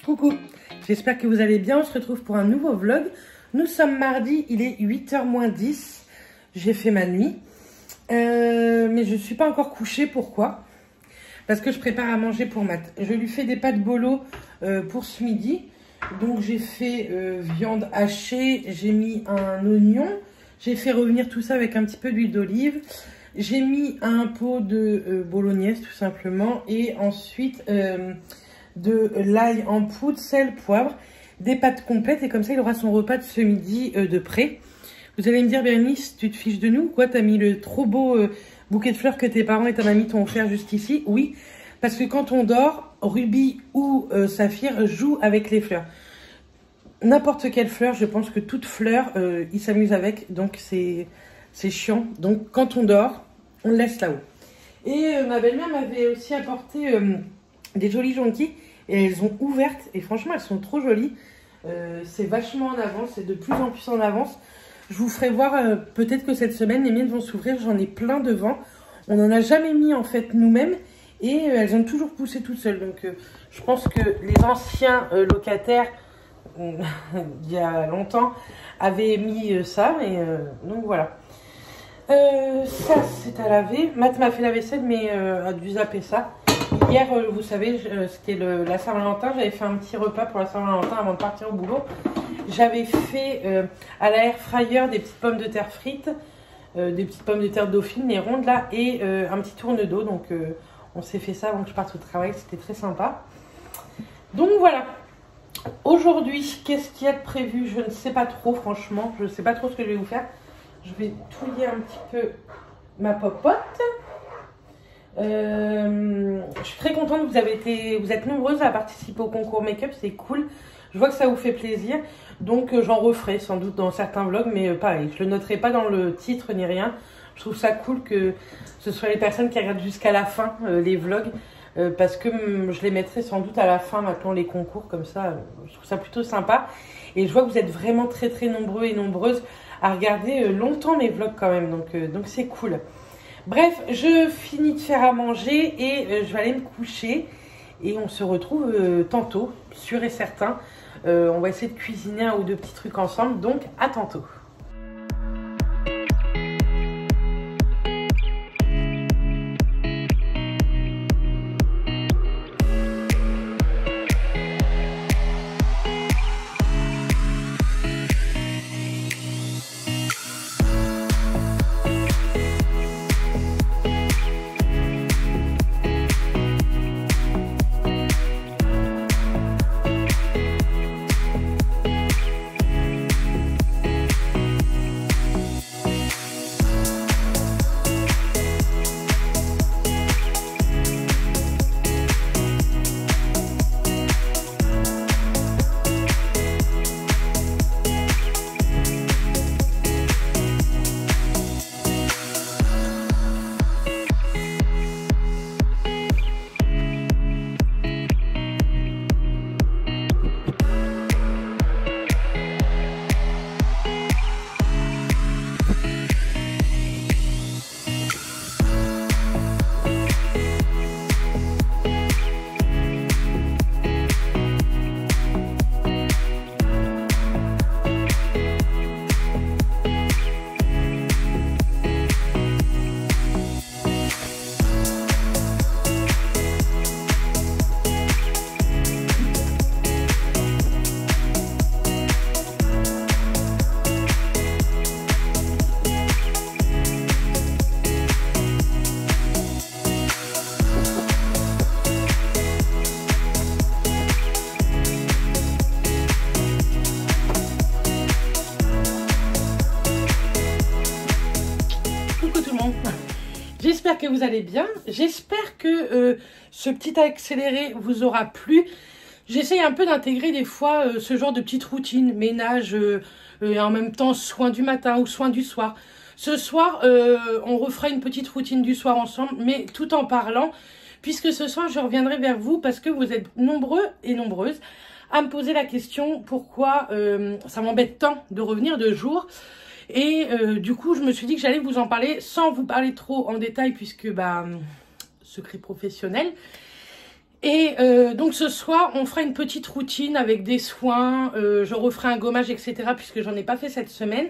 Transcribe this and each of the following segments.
Coucou, j'espère que vous allez bien, on se retrouve pour un nouveau vlog. Nous sommes mardi, il est 8h moins 10, j'ai fait ma nuit. Mais je ne suis pas encore couchée, pourquoi? Parce que je prépare à manger pour Matt. Je lui fais des pâtes bolo pour ce midi. Donc j'ai fait viande hachée, j'ai mis un oignon, j'ai fait revenir tout ça avec un petit peu d'huile d'olive. J'ai mis un pot de bolognaise tout simplement et ensuite de l'ail en poudre, sel, poivre, des pâtes complètes et comme ça il aura son repas de ce midi de près. Vous allez me dire Bérénice, tu te fiches de nous ou quoi? T'as mis le trop beau bouquet de fleurs que tes parents et ta mamie t'ont offert juste ici? Oui, parce que quand on dort, Ruby ou Saphir jouent avec les fleurs. N'importe quelle fleur, je pense que toute fleur, ils s'amusent avec, donc c'est chiant. Donc quand on dort, on le laisse là-haut. Et ma belle-mère m'avait aussi apporté des jolies jonquilles et elles ont ouvertes et franchement elles sont trop jolies. C'est vachement en avance, c'est de plus en plus en avance. Je vous ferai voir peut-être que cette semaine les miennes vont s'ouvrir, j'en ai plein devant. On n'en a jamais mis en fait nous-mêmes et elles ont toujours poussé toutes seules. Donc je pense que les anciens locataires il y a longtemps avaient mis ça et donc voilà. Ça c'est à laver. Matt m'a fait la vaisselle mais a dû zapper ça. Hier vous savez c'était la Saint-Valentin, j'avais fait un petit repas pour la Saint-Valentin avant de partir au boulot. J'avais fait à la air fryer des petites pommes de terre frites, des petites pommes de terre dauphine, les rondes là, et un petit tourne d'eau. Donc on s'est fait ça avant que je parte au travail, c'était très sympa. Donc voilà. Aujourd'hui, qu'est-ce qu'il y a de prévu? Je ne sais pas trop, franchement. Je ne sais pas trop ce que je vais vous faire. Je vais touiller un petit peu ma popote. Je suis très contente que vous êtes nombreuses à participer au concours make-up, c'est cool. Je vois que ça vous fait plaisir. Donc j'en referai sans doute dans certains vlogs, mais pareil, je ne le noterai pas dans le titre ni rien. Je trouve ça cool que ce soit les personnes qui regardent jusqu'à la fin les vlogs. Parce que je les mettrai sans doute à la fin maintenant les concours comme ça, je trouve ça plutôt sympa et je vois que vous êtes vraiment très nombreux et nombreuses à regarder longtemps mes vlogs quand même, donc c'est cool. Bref, je finis de faire à manger et je vais aller me coucher et on se retrouve tantôt, sûr et certain. On va essayer de cuisiner un ou deux petits trucs ensemble, donc à tantôt. J'espère que vous allez bien, j'espère que ce petit accéléré vous aura plu. J'essaye un peu d'intégrer des fois ce genre de petite routine, ménage et en même temps soin du matin ou soin du soir. Ce soir, on refera une petite routine du soir ensemble, mais tout en parlant, puisque ce soir je reviendrai vers vous parce que vous êtes nombreux et nombreuses à me poser la question pourquoi ça m'embête tant de revenir de jour. Et du coup, je me suis dit que j'allais vous en parler sans vous parler trop en détail puisque, secret professionnel. Et donc ce soir, on fera une petite routine avec des soins, je referai un gommage, etc. puisque j'en ai pas fait cette semaine.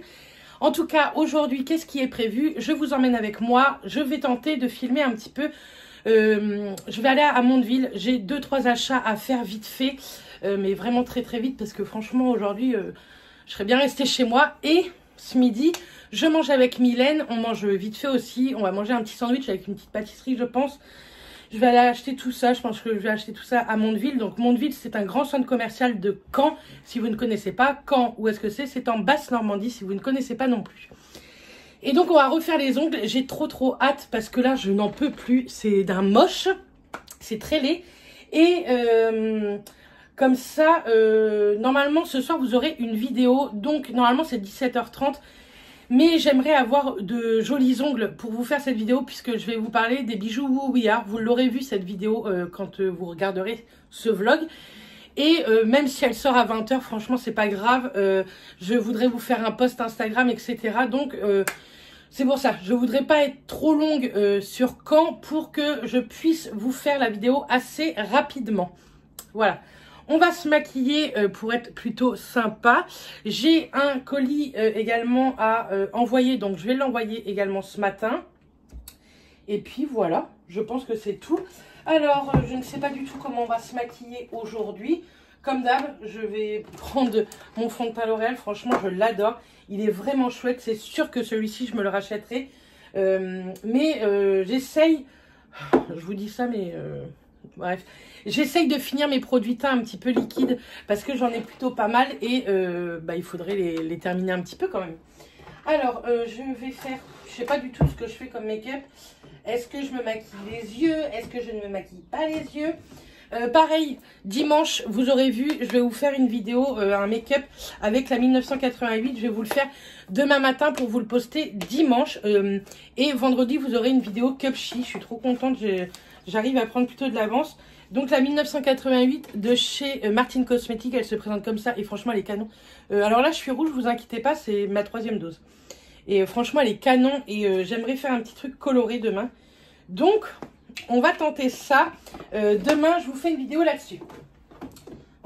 En tout cas, aujourd'hui, qu'est-ce qui est prévu? Je vous emmène avec moi, je vais tenter de filmer un petit peu. Je vais aller à Mondeville, j'ai 2-3 achats à faire vite fait, mais vraiment très vite parce que franchement aujourd'hui, je serais bien restée chez moi. Et ce midi, je mange avec Mylène, on mange vite fait aussi, on va manger un petit sandwich avec une petite pâtisserie je pense. Je vais aller acheter tout ça, je pense que je vais acheter tout ça à Mondeville. Donc Mondeville, c'est un grand centre commercial de Caen, si vous ne connaissez pas. Caen, où est-ce que c'est? C'est en Basse-Normandie, si vous ne connaissez pas non plus. Et donc on va refaire les ongles, j'ai trop hâte parce que là je n'en peux plus, c'est d'un moche, c'est très laid. Et comme ça, normalement ce soir vous aurez une vidéo, donc normalement c'est 17h30. Mais j'aimerais avoir de jolis ongles pour vous faire cette vidéo puisque je vais vous parler des bijoux Woo We Are. Vous l'aurez vu cette vidéo quand vous regarderez ce vlog. Et même si elle sort à 20 h, franchement c'est pas grave. Je voudrais vous faire un post Instagram, etc. Donc c'est pour ça. Je voudrais pas être trop longue sur Caen pour que je puisse vous faire la vidéo assez rapidement. Voilà. On va se maquiller pour être plutôt sympa. J'ai un colis également à envoyer. Donc, je vais l'envoyer également ce matin. Et puis, voilà. Je pense que c'est tout. Alors, je ne sais pas du tout comment on va se maquiller aujourd'hui. Comme d'hab, je vais prendre mon fond de teint L'Oréal. Franchement, je l'adore. Il est vraiment chouette. C'est sûr que celui-ci, je me le rachèterai. Mais j'essaye... Je vous dis ça, mais... Bref, j'essaye de finir mes produits teints un petit peu liquides parce que j'en ai plutôt pas mal et il faudrait les terminer un petit peu quand même. Alors, je vais faire, je sais pas du tout ce que je fais comme make-up. Est-ce que je me maquille les yeux? Est-ce que je ne me maquille pas les yeux? Pareil, dimanche, vous aurez vu, je vais vous faire une vidéo, un make-up avec la 1988. Je vais vous le faire demain matin pour vous le poster dimanche. Et vendredi, vous aurez une vidéo Cupchi. Je suis trop contente, j'arrive à prendre plutôt de l'avance. Donc la 1988 de chez Martin Cosmetics, elle se présente comme ça et franchement elle est canon. Alors là je suis rouge, vous inquiétez pas, c'est ma 3e dose. Et franchement elle est canon et j'aimerais faire un petit truc coloré demain. Donc on va tenter ça. Demain je vous fais une vidéo là-dessus.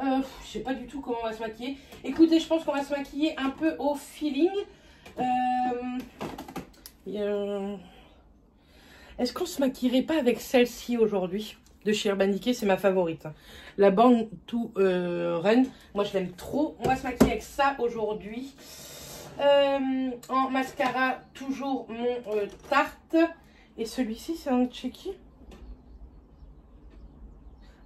Je sais pas du tout comment on va se maquiller. Écoutez, je pense qu'on va se maquiller un peu au feeling. Est-ce qu'on se maquillerait pas avec celle-ci aujourd'hui de chez Urban Decay? C'est ma favorite. La Born to Run. Moi, je l'aime trop. On va se maquiller avec ça aujourd'hui. En mascara, toujours mon Tarte. Et celui-ci, c'est un de chez qui?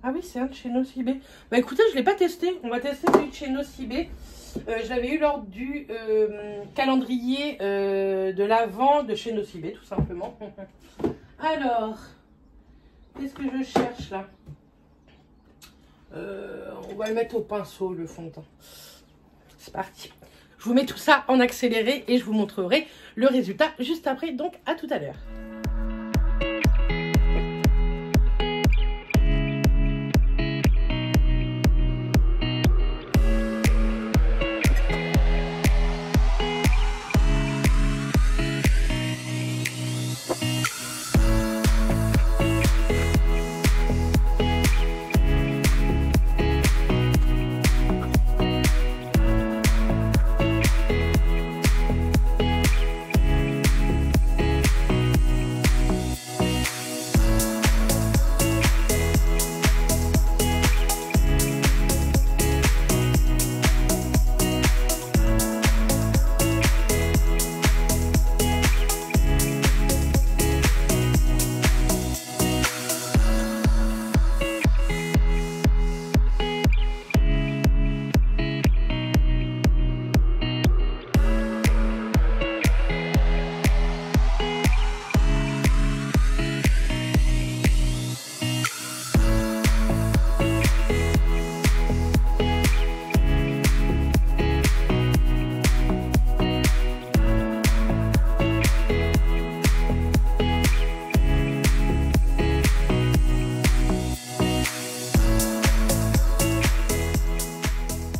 Ah oui, c'est un de chez Nocibé. Bah écoutez, je ne l'ai pas testé. On va tester celui de chez Nocibé. Je l'avais eu lors du calendrier de l'Avent de chez Nocibé, tout simplement. Alors, qu'est-ce que je cherche là? On va le mettre au pinceau, le fond de teint. C'est parti. Je vous mets tout ça en accéléré et je vous montrerai le résultat juste après. Donc, à tout à l'heure.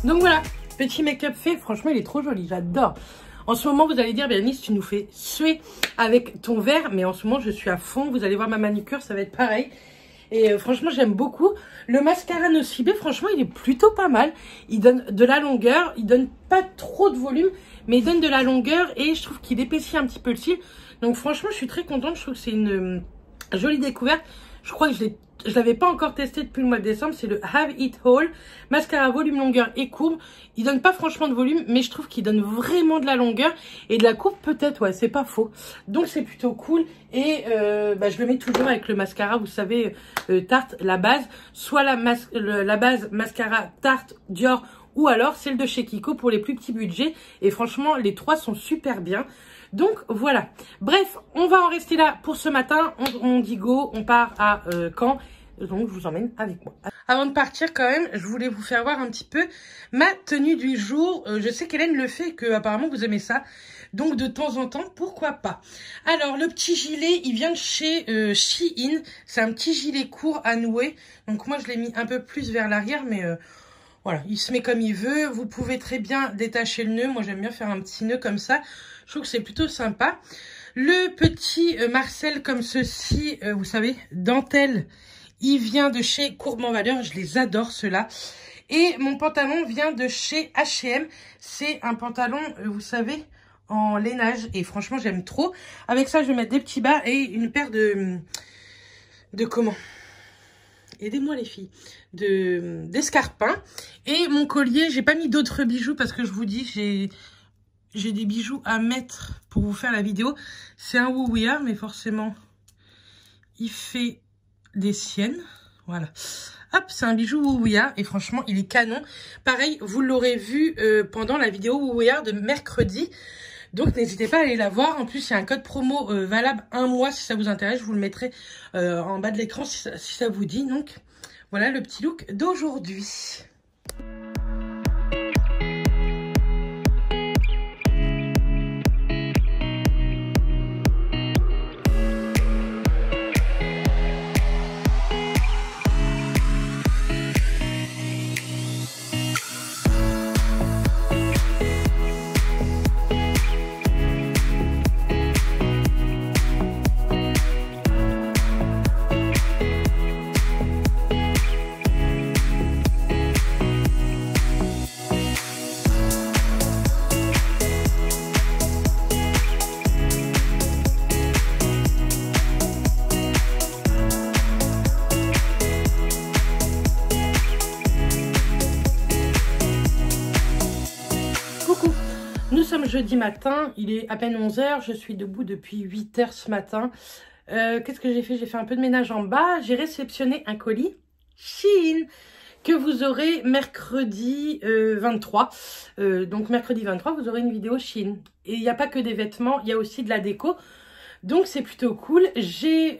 Donc voilà, petit make-up fait. Franchement, il est trop joli, j'adore. En ce moment, vous allez dire, Bérénice, tu nous fais suer avec ton verre. Mais en ce moment, je suis à fond. Vous allez voir ma manucure, ça va être pareil. Et franchement, j'aime beaucoup. Le mascara Nocibé, franchement, il est plutôt pas mal. Il donne de la longueur. Il donne pas trop de volume, mais il donne de la longueur. Et je trouve qu'il épaissit un petit peu le cil. Donc franchement, je suis très contente. Je trouve que c'est une jolie découverte. Je crois que je l'avais pas encore testé depuis le mois de décembre. C'est le Have It All. Mascara volume, longueur et courbe. Il donne pas franchement de volume, mais je trouve qu'il donne vraiment de la longueur. Et de la courbe peut-être, ouais, c'est pas faux. Donc c'est plutôt cool. Et je le mets toujours avec le mascara, vous savez, Tarte, la base. Soit la base mascara Tarte, Dior, ou alors celle de chez Kiko pour les plus petits budgets. Et franchement, les trois sont super bien. Donc voilà, bref, on va en rester là pour ce matin. On dit go, on part à Caen. Donc je vous emmène avec moi. Avant de partir quand même, je voulais vous faire voir un petit peu ma tenue du jour. Je sais qu'Hélène le fait, que apparemment vous aimez ça. Donc de temps en temps, pourquoi pas. Alors le petit gilet, il vient de chez Shein. C'est un petit gilet court à nouer. Donc moi je l'ai mis un peu plus vers l'arrière, mais voilà, il se met comme il veut. Vous pouvez très bien détacher le nœud. Moi j'aime bien faire un petit nœud comme ça. Je trouve que c'est plutôt sympa. Le petit Marcel comme ceci, vous savez, dentelle, il vient de chez Courbe en Valeur. Je les adore ceux-là. Et mon pantalon vient de chez H&M. C'est un pantalon, vous savez, en lainage. Et franchement, j'aime trop. Avec ça, je vais mettre des petits bas et une paire de comment? Aidez-moi les filles. D'escarpins. Et mon collier, j'ai pas mis d'autres bijoux parce que je vous dis, j'ai des bijoux à mettre pour vous faire la vidéo. C'est un Wouya, mais forcément, il fait des siennes. Voilà. Hop, c'est un bijou Wouya et franchement, il est canon. Pareil, vous l'aurez vu pendant la vidéo Wouya de mercredi. Donc, n'hésitez pas à aller la voir. En plus, il y a un code promo valable 1 mois si ça vous intéresse. Je vous le mettrai en bas de l'écran si ça vous dit. Donc, voilà le petit look d'aujourd'hui. Nous sommes jeudi matin, il est à peine 11 h, je suis debout depuis 8 h ce matin. Qu'est-ce que j'ai fait? J'ai fait un peu de ménage en bas, j'ai réceptionné un colis Shein que vous aurez mercredi 23. Donc mercredi 23, vous aurez une vidéo Shein. Et il n'y a pas que des vêtements, il y a aussi de la déco. Donc c'est plutôt cool. J'ai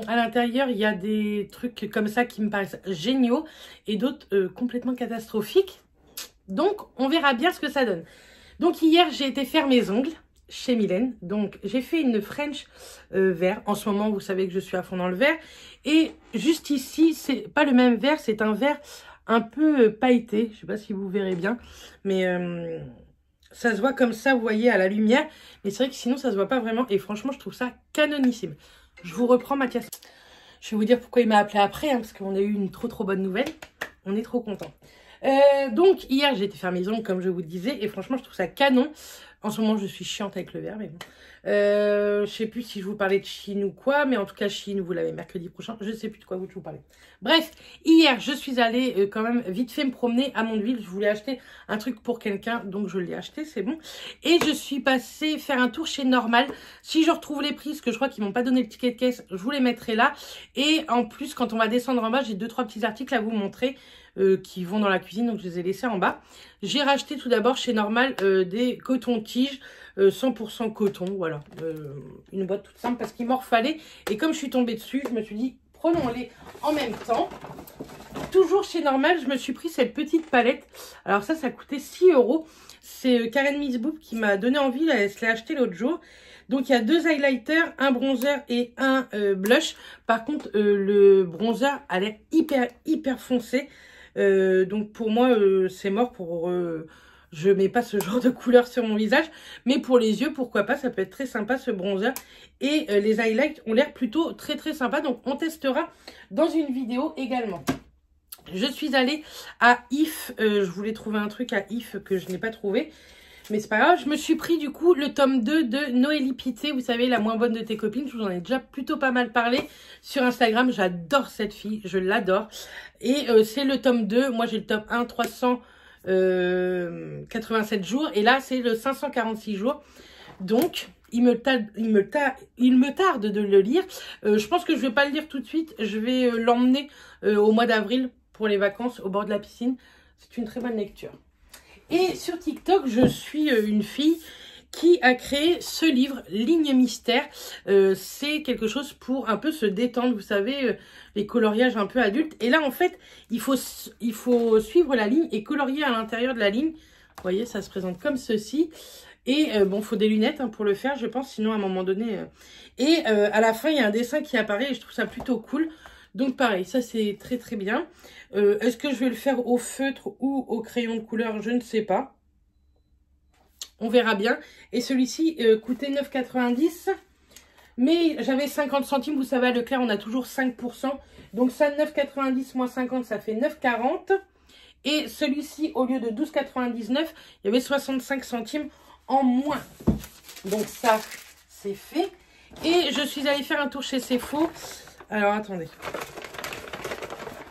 à l'intérieur, il y a des trucs comme ça qui me paraissent géniaux et d'autres complètement catastrophiques. Donc on verra bien ce que ça donne. Donc hier, j'ai été faire mes ongles chez Mylène. Donc j'ai fait une French vert. En ce moment, vous savez que je suis à fond dans le vert. Et juste ici, c'est pas le même vert, c'est un vert un peu pailleté. Je sais pas si vous verrez bien. Mais ça se voit comme ça, vous voyez, à la lumière. Mais c'est vrai que sinon, ça se voit pas vraiment. Et franchement, je trouve ça canonissime. Je vous reprends Mathias. Je vais vous dire pourquoi il m'a appelé après. Hein, parce qu'on a eu une trop bonne nouvelle. On est trop contents. Donc hier j'ai été faire mes ongles comme je vous disais et franchement je trouve ça canon. En ce moment je suis chiante avec le vert mais bon. Je sais plus si je vous parlais de Shein ou quoi, mais en tout cas Shein vous l'avez mercredi prochain. Je sais plus de quoi je vous parlais. Bref, hier je suis allée quand même vite fait me promener à Mondeville. Je voulais acheter un truc pour quelqu'un donc je l'ai acheté, c'est bon. Et je suis passée faire un tour chez Normal. Si je retrouve les prix, parce que je crois qu'ils m'ont pas donné le ticket de caisse, je vous les mettrai là. Et en plus quand on va descendre en bas, j'ai 2-3 petits articles à vous montrer. Qui vont dans la cuisine, donc je les ai laissés en bas. J'ai racheté tout d'abord chez Normal des cotons-tiges 100% coton, voilà, une boîte toute simple parce qu'il m'en refallait. Et comme je suis tombée dessus, je me suis dit prenons-les en même temps. Toujours chez Normal, je me suis pris cette petite palette. Alors ça coûtait 6 €. C'est Karen Misboop qui m'a donné envie, elle se l'a acheté l'autre jour. Donc il y a 2 highlighters, un bronzer et un blush. Par contre le bronzer elle est hyper foncé. Donc pour moi c'est mort pour je mets pas ce genre de couleur sur mon visage. Mais pour les yeux, pourquoi pas, ça peut être très sympa ce bronzer. Et les highlights ont l'air plutôt très très sympa. Donc on testera dans une vidéo également. Je suis allée à If, je voulais trouver un truc à If que je n'ai pas trouvé. Mais c'est pas grave, je me suis pris du coup le tome 2 de Noélie Pité, vous savez, la moins bonne de tes copines. Je vous en ai déjà plutôt pas mal parlé sur Instagram. J'adore cette fille, je l'adore. Et c'est le tome 2, moi j'ai le tome 1, 387 jours. Et là c'est le 546 jours. Donc il me tarde de le lire. Je pense que je vais pas le lire tout de suite. Je vais l'emmener au mois d'avril pour les vacances au bord de la piscine. C'est une très bonne lecture. Et sur TikTok, je suis une fille qui a créé ce livre, Ligne Mystère. C'est quelque chose pour un peu se détendre, vous savez, les coloriages un peu adultes. Et là, en fait, il faut suivre la ligne et colorier à l'intérieur de la ligne. Vous voyez, ça se présente comme ceci. Et bon, il faut des lunettes hein, pour le faire, je pense, sinon à un moment donné... Et à la fin, il y a un dessin qui apparaît et je trouve ça plutôt cool. Donc pareil, ça c'est très très bien. Est-ce que je vais le faire au feutre ou au crayon de couleur? Je ne sais pas. On verra bien. Et celui-ci coûtait 9,90 €. Mais j'avais 50 centimes. Vous savez, à Leclerc, on a toujours 5%. Donc ça, 9,90 moins 50, ça fait 9,40 €. Et celui-ci, au lieu de 12,99 €, il y avait 65 centimes en moins. Donc ça, c'est fait. Et je suis allée faire un tour chez Sephora. Alors, attendez.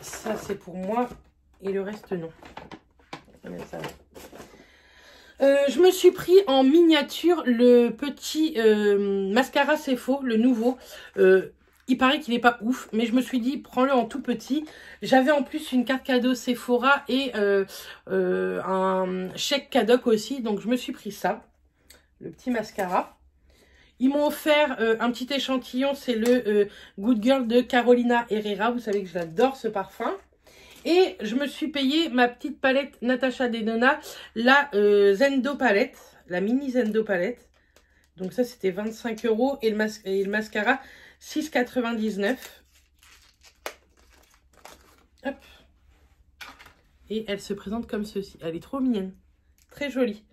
Ça, c'est pour moi. Et le reste, non. Je me suis pris en miniature le petit mascara Sephora, le nouveau. Il paraît qu'il n'est pas ouf, mais je me suis dit, prends-le en tout petit. J'avais en plus une carte cadeau Sephora et un chèque cadoc aussi. Donc, je me suis pris ça. Le petit mascara. Ils m'ont offert un petit échantillon, c'est le Good Girl de Carolina Herrera. Vous savez que j'adore ce parfum. Et je me suis payé ma petite palette Natasha Denona, la Zendo palette, la mini Zendo palette. Donc ça, c'était 25 € et le mascara, 6,99 €. Hop. Et elle se présente comme ceci. Elle est trop mignonne, très jolie.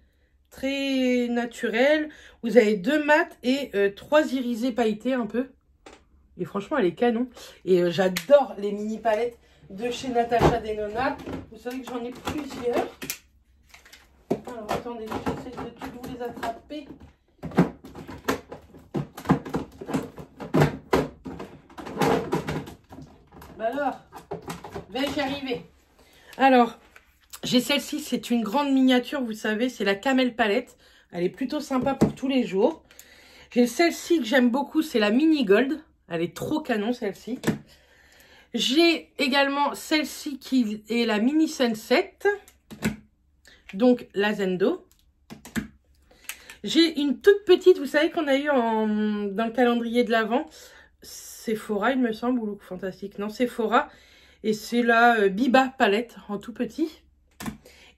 Très naturel. Vous avez 2 mat et 3 irisés pailletés un peu. Et franchement, elle est canon. Et j'adore les mini palettes de chez Natasha Denona. Vous savez que j'en ai plusieurs. Alors, attendez, j'essaie de tous les attraper. Bah alors, vais-je y arriver? Alors... j'ai celle-ci, c'est une grande miniature, vous savez, c'est la Camel Palette. Elle est plutôt sympa pour tous les jours. J'ai celle-ci que j'aime beaucoup, c'est la Mini Gold. Elle est trop canon, celle-ci. J'ai également celle-ci qui est la Mini Sunset. Donc, la Zendo. J'ai une toute petite, vous savez qu'on a eu dans le calendrier de l'Avent. Sephora, il me semble, ou Look Fantastique. Non, Sephora. Et c'est la Biba Palette en tout petit.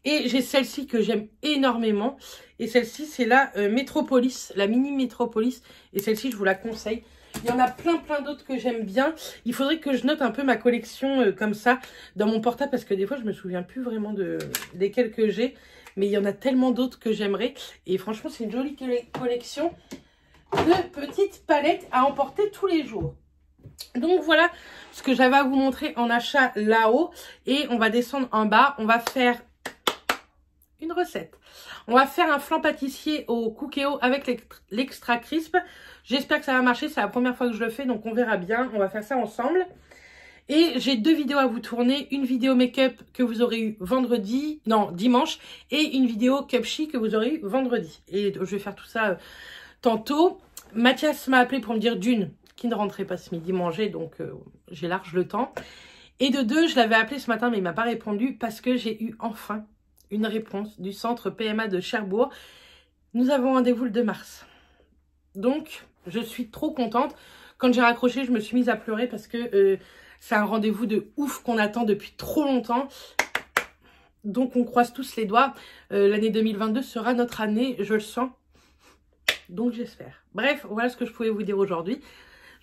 Et j'ai celle-ci que j'aime énormément. Et celle-ci, c'est la Metropolis, la mini Metropolis. Et celle-ci, je vous la conseille. Il y en a plein d'autres que j'aime bien. Il faudrait que je note un peu ma collection comme ça dans mon portable. Parce que des fois, je me souviens plus vraiment desquelles que j'ai. Mais il y en a tellement d'autres que j'aimerais. Et franchement, c'est une jolie collection de petites palettes à emporter tous les jours. Donc voilà ce que j'avais à vous montrer en achat là-haut. Et on va descendre en bas. On va faire... une recette. On va faire un flan pâtissier au cookéo avec l'extra crisp. J'espère que ça va marcher. C'est la première fois que je le fais, donc on verra bien. On va faire ça ensemble. Et j'ai 2 vidéos à vous tourner. Une vidéo make-up que vous aurez eu dimanche. Et une vidéo cupchi que vous aurez eu vendredi. Et je vais faire tout ça tantôt. Mathias m'a appelé pour me dire d'une qui ne rentrait pas ce midi manger. Donc j'ai large le temps. Et de 2, je l'avais appelé ce matin mais il ne m'a pas répondu parce que j'ai eu enfin une réponse du centre PMA de Cherbourg. Nous avons rendez-vous le 2 mars. Donc, je suis trop contente. Quand j'ai raccroché, je me suis mise à pleurer parce que c'est un rendez-vous de ouf qu'on attend depuis trop longtemps. Donc, on croise tous les doigts. L'année 2022 sera notre année, je le sens. Donc, j'espère. Bref, voilà ce que je pouvais vous dire aujourd'hui.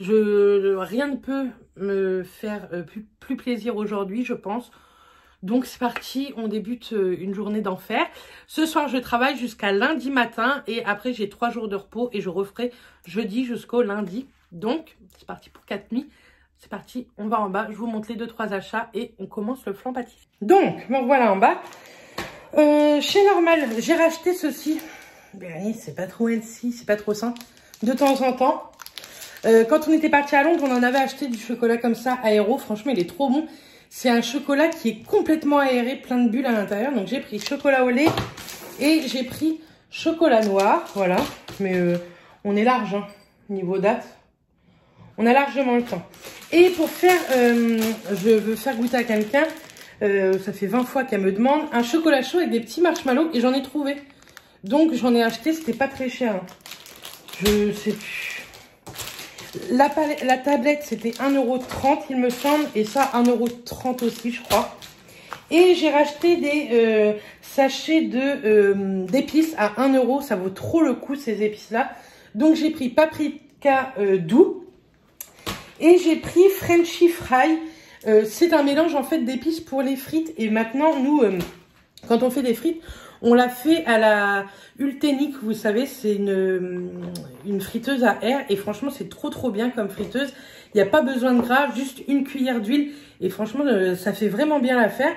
Rien ne peut me faire plus plaisir aujourd'hui, je pense. Donc c'est parti, on débute une journée d'enfer. Ce soir, je travaille jusqu'à lundi matin et après j'ai 3 jours de repos et je referai jeudi jusqu'au lundi. Donc c'est parti pour 4 nuits. C'est parti, on va en bas, je vous montre les 2-3 achats et on commence le flan pâtissier. Donc, me voilà en bas. Chez Normal, j'ai racheté ceci. Ben, c'est pas trop healthy, c'est pas trop sain. De temps en temps. Quand on était parti à Londres, on en avait acheté du chocolat comme ça, aéro. Franchement, il est trop bon. C'est un chocolat qui est complètement aéré, plein de bulles à l'intérieur. Donc, j'ai pris chocolat au lait et j'ai pris chocolat noir. Voilà. Mais on est large, hein, niveau date. On a largement le temps. Et pour faire, je veux faire goûter à quelqu'un, ça fait 20 fois qu'elle me demande, un chocolat chaud avec des petits marshmallows et j'en ai trouvé. Donc j'en ai acheté, c'était pas très cher. Hein. Je sais plus. La tablette c'était 1,30 € il me semble et ça 1,30 € aussi je crois. Et j'ai racheté des sachets d'épices à 1 €, ça vaut trop le coup ces épices là. Donc j'ai pris paprika doux. Et j'ai pris Frenchy Fry. C'est un mélange en fait d'épices pour les frites. Et maintenant, nous, quand on fait des frites, on l'a fait à la Ultenic. Vous savez, c'est une friteuse à air. Et franchement, c'est trop bien comme friteuse. Il n'y a pas besoin de gras, juste une cuillère d'huile. Et franchement, ça fait vraiment bien l'affaire.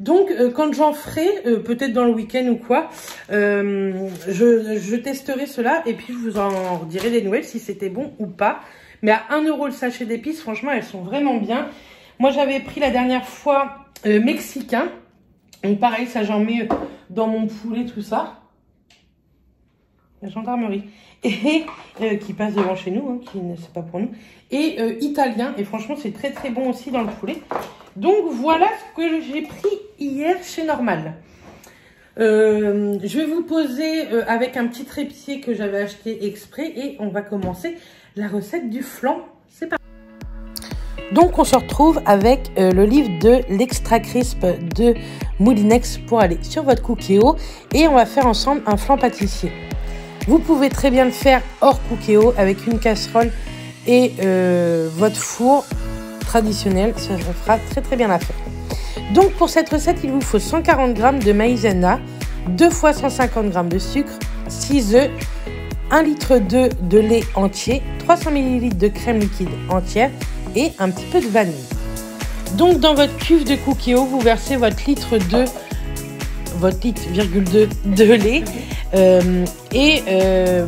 Donc, quand j'en ferai, peut-être dans le week-end ou quoi, je testerai cela. Et puis, je vous en redirai des nouvelles si c'était bon ou pas. Mais à 1 € le sachet d'épices, franchement, elles sont vraiment bien. Moi, j'avais pris la dernière fois mexicain. Donc, pareil, ça, j'en mets dans mon poulet, tout ça. La gendarmerie. Et qui passe devant chez nous, hein, qui ne c'est pas pour nous. Et italien. Et franchement, c'est très bon aussi dans le poulet. Donc, voilà ce que j'ai pris hier chez Normal. Je vais vous poser avec un petit trépied que j'avais acheté exprès. Et on va commencer la recette du flan, c'est parti. Donc on se retrouve avec le livre de l'Extra Crisp de Moulinex pour aller sur votre Cookéo et on va faire ensemble un flan pâtissier. Vous pouvez très bien le faire hors Cookéo avec une casserole et votre four traditionnel, ça fera très bien l'affaire. Donc pour cette recette, il vous faut 140 g de maïzena, 2 fois 150 g de sucre, 6 œufs, 1,2 litre de lait entier, 300 ml de crème liquide entière et un petit peu de vanille. Donc dans votre cuve de Cookéo, vous versez votre litre 2 de lait et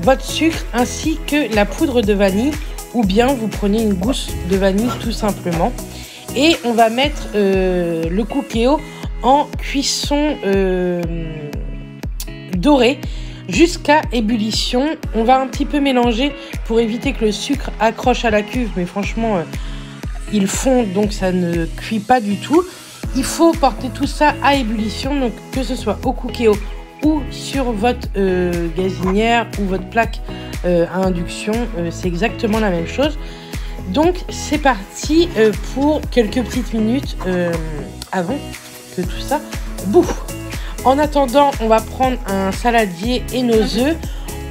votre sucre ainsi que la poudre de vanille ou bien vous prenez une gousse de vanille tout simplement. Et on va mettre le Cookéo en cuisson dorée jusqu'à ébullition. On va un petit peu mélanger pour éviter que le sucre accroche à la cuve, mais franchement il fond donc ça ne cuit pas du tout. Il faut porter tout ça à ébullition, donc que ce soit au Cookéo ou sur votre gazinière ou votre plaque à induction, c'est exactement la même chose. Donc c'est parti pour quelques petites minutes avant que tout ça bouffe. En attendant, on va prendre un saladier et nos œufs.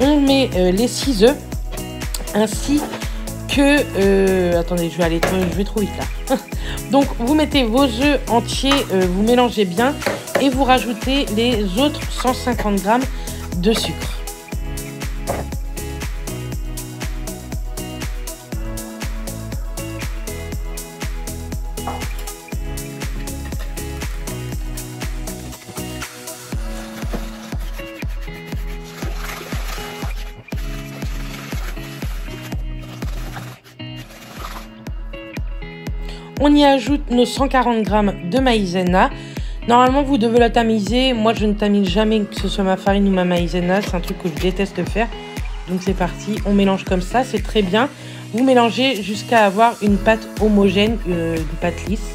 On met les 6 œufs ainsi que... attendez, je vais trop vite là. Donc, vous mettez vos œufs entiers, vous mélangez bien et vous rajoutez les autres 150 g de sucre. On y ajoute nos 140 g de maïzena. Normalement, vous devez la tamiser. Moi, je ne tamise jamais, que ce soit ma farine ou ma maïzena. C'est un truc que je déteste faire. Donc, c'est parti. On mélange comme ça. C'est très bien. Vous mélangez jusqu'à avoir une pâte homogène, une pâte lisse.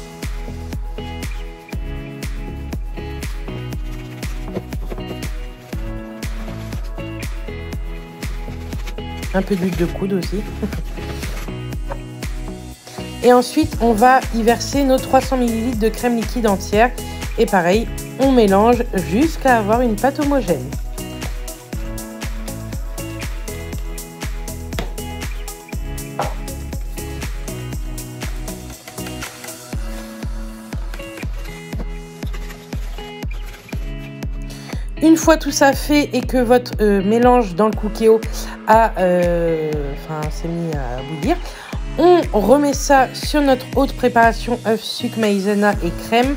Un peu d'huile de coude aussi. Et ensuite, on va y verser nos 300 ml de crème liquide entière. Et pareil, on mélange jusqu'à avoir une pâte homogène. Une fois tout ça fait et que votre mélange dans le Cookéo s'est mis à bouillir, on remet ça sur notre autre préparation, œufs, sucre, maïzena et crème.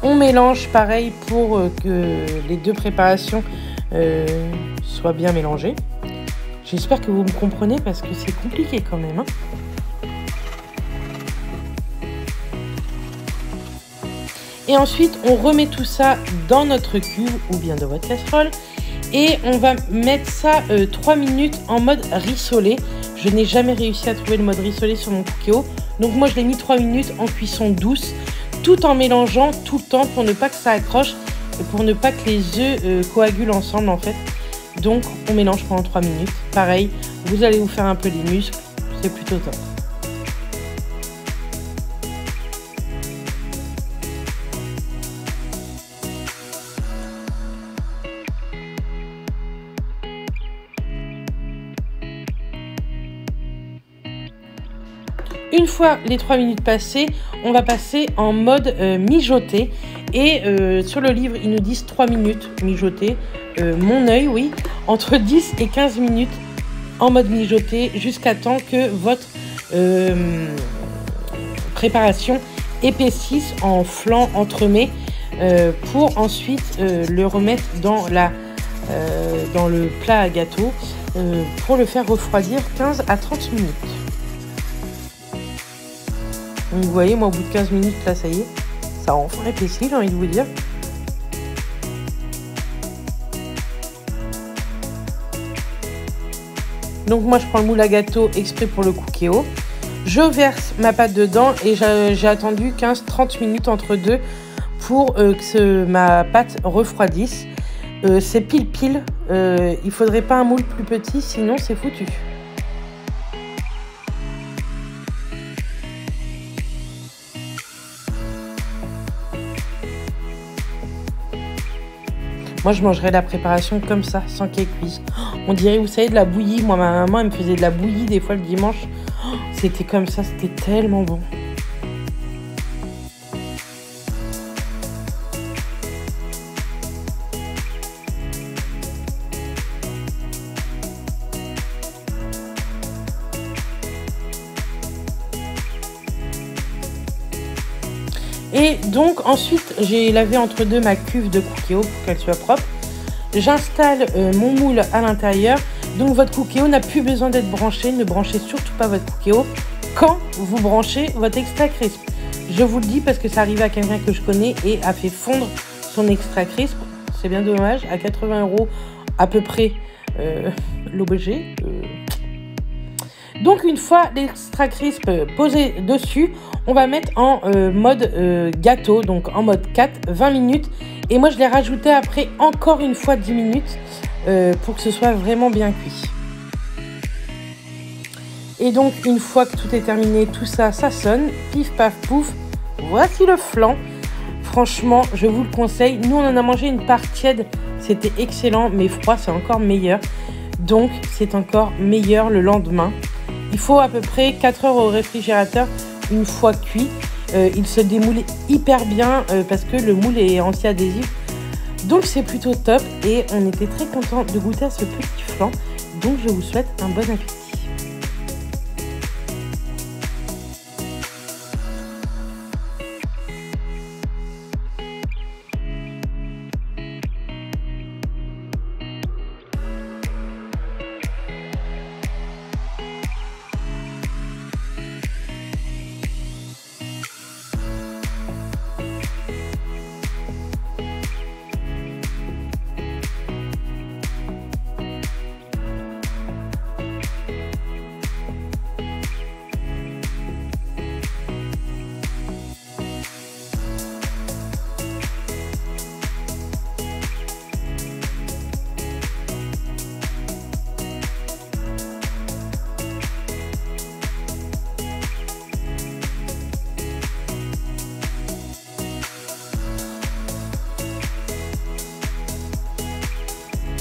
On mélange pareil pour que les deux préparations soient bien mélangées. J'espère que vous me comprenez parce que c'est compliqué quand même, hein. Et ensuite, on remet tout ça dans notre cuve ou bien dans votre casserole. Et on va mettre ça 3 minutes en mode rissolé. Je n'ai jamais réussi à trouver le mode rissolé sur mon Cookéo. Donc moi, je l'ai mis 3 minutes en cuisson douce, tout en mélangeant tout le temps pour ne pas que ça accroche et pour ne pas que les œufs coagulent ensemble en fait. Donc, on mélange pendant 3 minutes. Pareil, vous allez vous faire un peu les muscles. C'est plutôt top. Une fois les 3 minutes passées, on va passer en mode mijoter. Et sur le livre, ils nous disent 3 minutes mijoter. Mon œil, oui, entre 10 et 15 minutes en mode mijoter jusqu'à temps que votre préparation épaississe en flanc entremets pour ensuite le remettre dans le plat à gâteau pour le faire refroidir 15 à 30 minutes. Donc vous voyez, moi au bout de 15 minutes, là ça y est, ça a enfin épaissi, j'ai envie de vous dire. Donc moi je prends le moule à gâteau exprès pour le Cookéo. Je verse ma pâte dedans et j'ai attendu 15-30 minutes entre deux pour que ma pâte refroidisse. C'est pile. Il faudrait pas un moule plus petit, sinon c'est foutu. Moi, je mangerais la préparation comme ça, sans qu'elle cuise. On dirait, vous savez, de la bouillie. Moi, ma maman, elle me faisait de la bouillie des fois le dimanche. C'était comme ça, c'était tellement bon. Et donc ensuite j'ai lavé entre deux ma cuve de Cookéo pour qu'elle soit propre. J'installe mon moule à l'intérieur. Donc votre Cookéo n'a plus besoin d'être branché. Ne branchez surtout pas votre Cookéo quand vous branchez votre extra crisp. Je vous le dis parce que ça arrive à quelqu'un que je connais et a fait fondre son extra crisp. C'est bien dommage. À 80 € à peu près l'objet. Donc une fois l'extra crisp posé dessus, on va mettre en mode gâteau, donc en mode 4, 20 minutes. Et moi je l'ai rajouté après encore une fois 10 minutes pour que ce soit vraiment bien cuit. Et donc une fois que tout est terminé, tout ça, ça sonne, pif paf pouf, voici le flan. Franchement, je vous le conseille. Nous on en a mangé une part tiède, c'était excellent, mais froid c'est encore meilleur. Donc c'est encore meilleur le lendemain. Il faut à peu près 4 heures au réfrigérateur une fois cuit. Il se démoule hyper bien parce que le moule est anti-adhésif. Donc c'est plutôt top et on était très contents de goûter à ce petit flan. Donc je vous souhaite un bon appétit.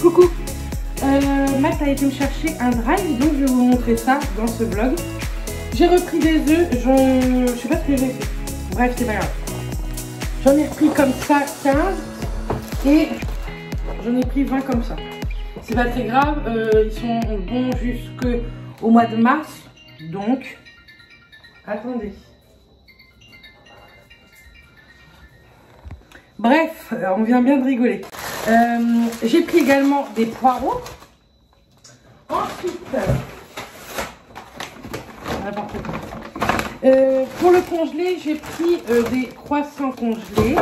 Coucou, Matt a été me chercher un drive, donc je vais vous montrer ça dans ce vlog. J'ai repris des œufs, je sais pas ce que j'ai fait, bref c'est pas grave. J'en ai repris comme ça 15 et J'en ai pris 20 comme ça. C'est pas très grave, ils sont bons jusqu'au mois de mars. Donc, attendez. Bref, on vient bien de rigoler. J'ai pris également des poireaux. Ensuite, pour le congelé, j'ai pris des croissants congelés,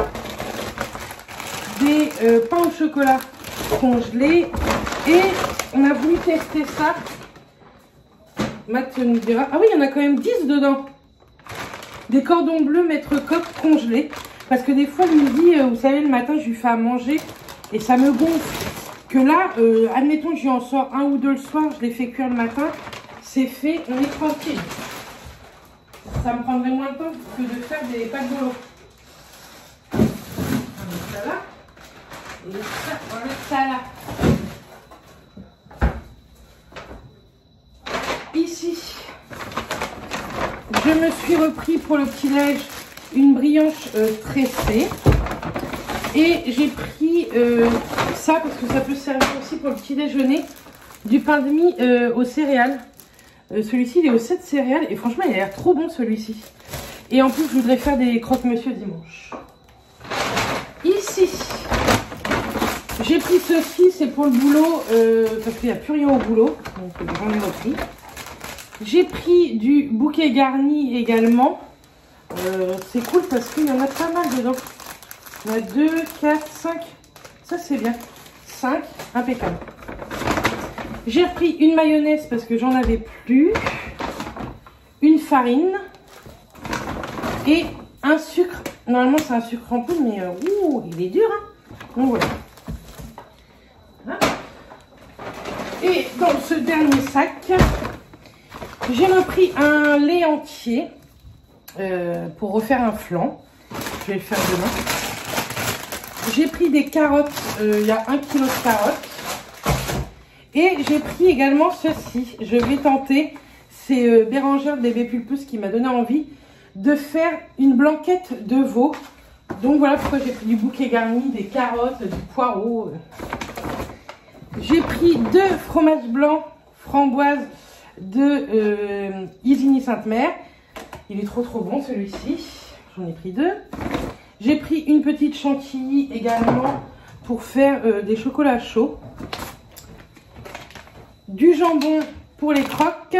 des pains au chocolat congelés, et on a voulu tester ça. Matt nous dira. Ah oui, il y en a quand même 10 dedans. Des cordons bleus maître coq congelés. Parce que des fois, le midi, vous savez, le matin, je lui fais à manger et ça me gonfle. Que là, admettons que j'y en sors un ou deux le soir, je les fais cuire le matin, c'est fait, on est tranquille. Ça me prendrait moins de temps que de faire des pâtes de l'eau. On met ça là. Et ça, on met ça là. Ici, je me suis repris pour le petit-déj une brioche tressée. Et j'ai pris ça parce que ça peut servir aussi pour le petit déjeuner, du pain de mie aux céréales. Celui-ci il est aux 7 céréales et franchement il a l'air trop bon celui-ci. Et en plus je voudrais faire des croque-monsieur dimanche. Ici j'ai pris ceci, c'est pour le boulot parce qu'il n'y a plus rien au boulot, donc j'en ai repris. J'ai pris du bouquet garni également. C'est cool parce qu'il y en a pas mal dedans. Il y en a 2, 4, 5. Ça, c'est bien. 5. Impeccable. J'ai repris une mayonnaise parce que j'en avais plus. Une farine. Et un sucre. Normalement, c'est un sucre en poudre, mais il est dur. Hein. Donc, voilà. Et dans ce dernier sac, j'ai repris un lait entier pour refaire un flan. Je vais le faire demain. J'ai pris des carottes, il y a 1 kg de carottes. Et j'ai pris également ceci. Je vais tenter, c'est Bérangère Bébé Pulpeuse qui m'a donné envie de faire une blanquette de veau. Donc voilà pourquoi j'ai pris du bouquet garni, des carottes, du poireau. J'ai pris 2 fromages blancs framboise de Isigny Sainte-Mère. Il est trop bon celui-ci. J'en ai pris 2. J'ai pris une petite chantilly également pour faire des chocolats chauds. Du jambon pour les croques.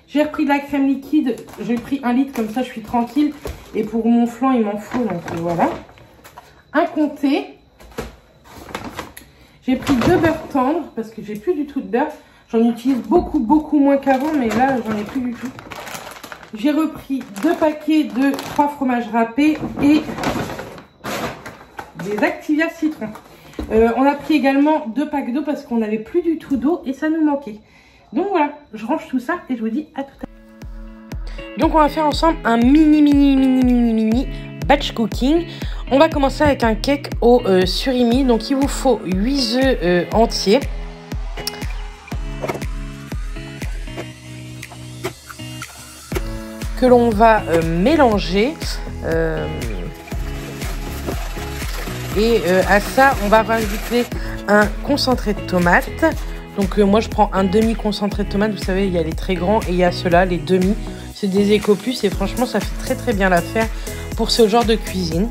J'ai repris de la crème liquide. J'ai pris 1 litre, comme ça je suis tranquille. Et pour mon flan, il m'en faut. Donc voilà. Un comté. J'ai pris 2 beurres tendres parce que j'ai plus du tout de beurre. J'en utilise beaucoup moins qu'avant, mais là, j'en ai plus du tout. J'ai repris 2 paquets de 3 fromages râpés et des Activia citron. On a pris également 2 packs d'eau parce qu'on n'avait plus du tout d'eau et ça nous manquait. Donc voilà, je range tout ça et je vous dis à tout à l'heure. Donc on va faire ensemble un mini batch cooking. On va commencer avec un cake au surimi. Donc il vous faut 8 œufs entiers. Que l'on va mélanger et à ça on va rajouter un concentré de tomate. Donc moi je prends un demi concentré de tomate, vous savez il y a les très grands et il y a ceux-là, les demi, c'est des Ecoplus et franchement ça fait très bien l'affaire pour ce genre de cuisine.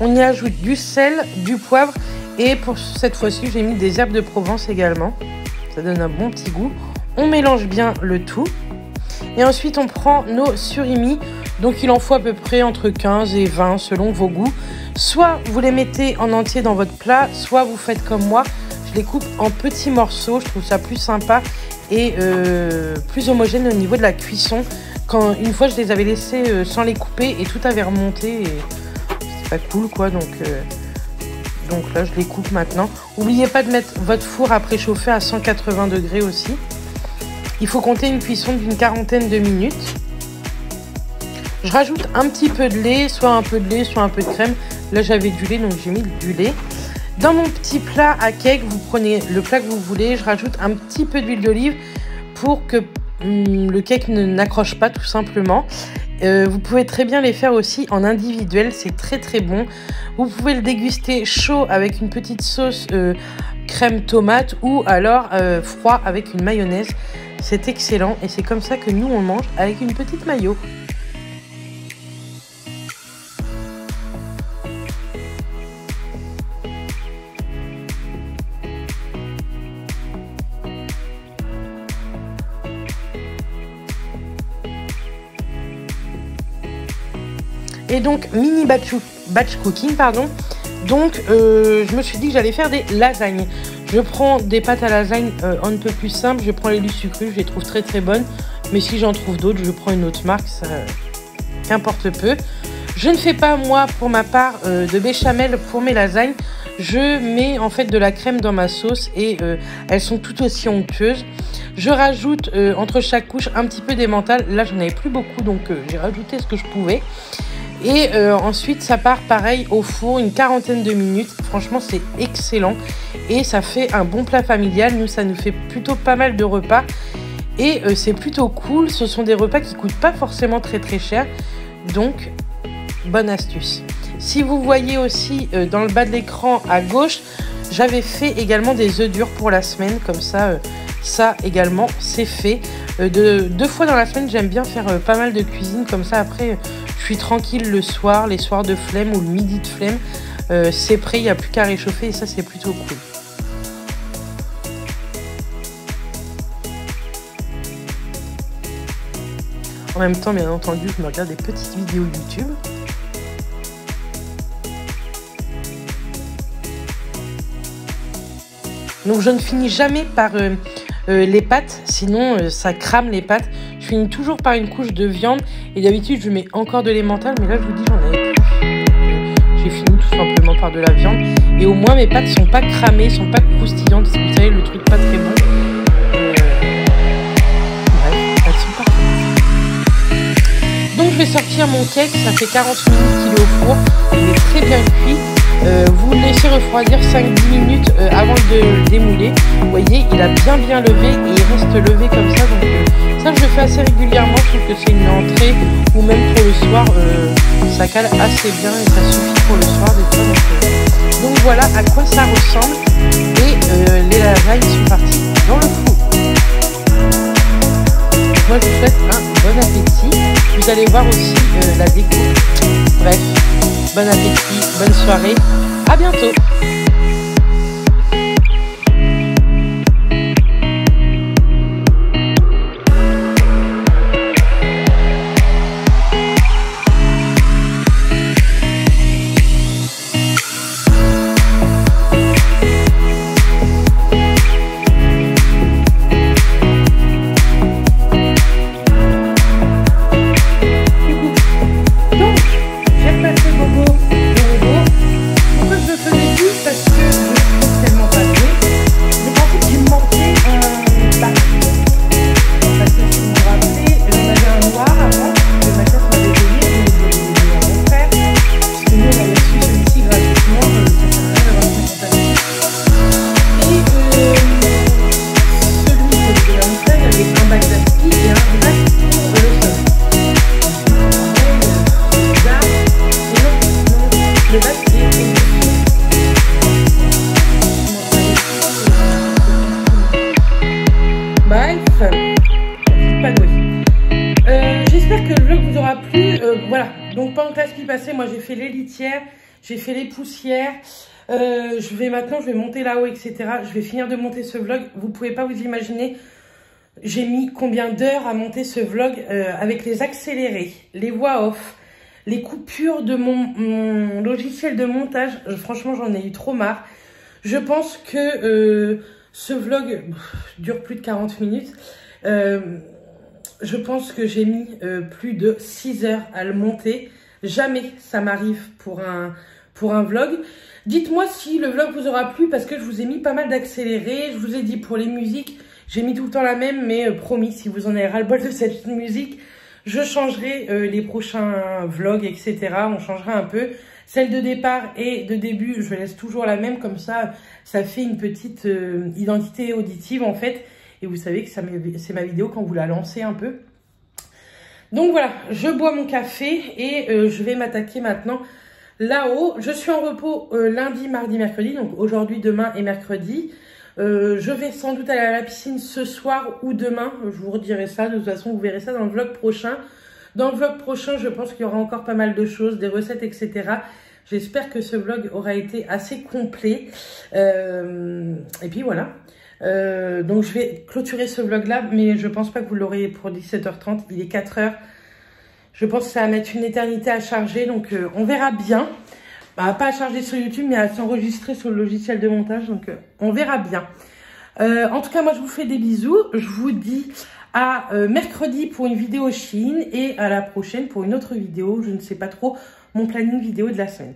On y ajoute du sel, du poivre et pour cette fois-ci j'ai mis des herbes de Provence également. Ça donne un bon petit goût. On mélange bien le tout. Et ensuite on prend nos surimi. Donc il en faut à peu près entre 15 et 20 selon vos goûts. Soit vous les mettez en entier dans votre plat, soit vous faites comme moi. Je les coupe en petits morceaux, je trouve ça plus sympa et plus homogène au niveau de la cuisson. Une fois je les avais laissés sans les couper et tout avait remonté. Et pas cool quoi, donc là je les coupe maintenant. N'oubliez pas de mettre votre four à préchauffer à 180 degrés aussi. Il faut compter une cuisson d'une 40aine de minutes. Je rajoute un petit peu de lait, soit un peu de lait, soit un peu de crème. Là, j'avais du lait, donc j'ai mis du lait. Dans mon petit plat à cake, vous prenez le plat que vous voulez. Je rajoute un petit peu d'huile d'olive pour que le cake n'accroche pas, tout simplement. Vous pouvez très bien les faire aussi en individuel, c'est très très bon. Vous pouvez le déguster chaud avec une petite sauce crème tomate ou alors froid avec une mayonnaise. C'est excellent et c'est comme ça que nous on le mange avec une petite mayo. Et donc mini batch cooking pardon. Donc je me suis dit que j'allais faire des lasagnes. Je prends des pâtes à lasagne un peu plus simples. Je prends les Lucie Cru, je les trouve très très bonnes. Mais si j'en trouve d'autres, je prends une autre marque, ça qu'importe peu. Je ne fais pas moi pour ma part de béchamel pour mes lasagnes. Je mets en fait de la crème dans ma sauce et elles sont tout aussi onctueuses. Je rajoute entre chaque couche un petit peu d'emmental. Là j'en avais plus beaucoup donc j'ai rajouté ce que je pouvais. Et ensuite ça part pareil au four une 40aine de minutes. Franchement c'est excellent et ça fait un bon plat familial. Nous ça nous fait plutôt pas mal de repas et c'est plutôt cool. Ce sont des repas qui coûtent pas forcément très très cher, donc bonne astuce. Si vous voyez aussi dans le bas de l'écran à gauche, j'avais fait également des œufs durs pour la semaine, comme ça ça également c'est fait. Deux fois dans la semaine j'aime bien faire pas mal de cuisine, comme ça après je suis tranquille le soir, les soirs de flemme ou le midi de flemme, c'est prêt, il n'y a plus qu'à réchauffer et ça c'est plutôt cool. En même temps bien entendu je me regarde des petites vidéos YouTube. Donc je ne finis jamais par les pâtes, sinon ça crame les pâtes. Je finis toujours par une couche de viande et d'habitude je mets encore de l'emmental, mais là je vous dis j'en avais plus. J'ai fini tout simplement par de la viande et au moins mes pâtes sont pas cramées, sont pas croustillantes. Vous savez le truc pas très bon. Bref, elles sont parfaites. Donc je vais sortir mon cake, ça fait 40 minutes qu'il est au four, il est très bien cuit. Vous le laissez refroidir 5-10 minutes avant de le démouler. Vous voyez, il a bien levé et il reste levé comme ça. Donc ça, je le fais assez régulièrement. Je trouve que c'est une entrée ou même pour le soir, ça cale assez bien et ça suffit pour le soir des fois. Donc voilà à quoi ça ressemble. Et les lasagnes sont parties dans le four. Moi, je vous souhaite un bon appétit. Vous allez voir aussi la découpe. Bref. Bon appétit, bonne soirée, à bientôt. J'espère que le vlog vous aura plu. Voilà, donc pendant que la ski passait, moi j'ai fait les litières, j'ai fait les poussières. Je vais monter là-haut, etc. Je vais finir de monter ce vlog. Vous pouvez pas vous imaginer, j'ai mis combien d'heures à monter ce vlog avec les accélérés, les voix off, les coupures de mon logiciel de montage. Franchement, j'en ai eu trop marre. Je pense que ce vlog dure plus de 40 minutes. Je pense que j'ai mis plus de 6 heures à le monter. Jamais ça m'arrive pour un vlog. Dites-moi si le vlog vous aura plu parce que je vous ai mis pas mal d'accélérés. Je vous ai dit pour les musiques, J'ai mis tout le temps la même, mais promis, si vous en avez ras-le-bol de cette musique, je changerai les prochains vlogs, etc. On changera un peu. Celle de départ et de début, je laisse toujours la même, comme ça fait une petite identité auditive en fait. Et vous savez que c'est ma vidéo quand vous la lancez un peu. Donc voilà, je bois mon café et je vais m'attaquer maintenant là-haut. Je suis en repos lundi, mardi, mercredi, donc aujourd'hui, demain et mercredi. Je vais sans doute aller à la piscine ce soir ou demain, je vous redirai ça, de toute façon vous verrez ça dans le vlog prochain. Dans le vlog prochain, je pense qu'il y aura encore pas mal de choses, des recettes, etc. J'espère que ce vlog aura été assez complet. Et puis voilà. Donc je vais clôturer ce vlog là, mais je pense pas que vous l'aurez pour 17h30, il est 4h. Je pense que ça va mettre une éternité à charger, donc on verra bien. Bah, pas à charger sur YouTube, mais à s'enregistrer sur le logiciel de montage, donc on verra bien. En tout cas, moi je vous fais des bisous, je vous dis à mercredi pour une vidéo Shein et à la prochaine pour une autre vidéo, je ne sais pas trop mon planning vidéo de la semaine.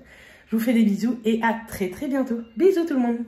Je vous fais des bisous et à très bientôt. Bisous tout le monde.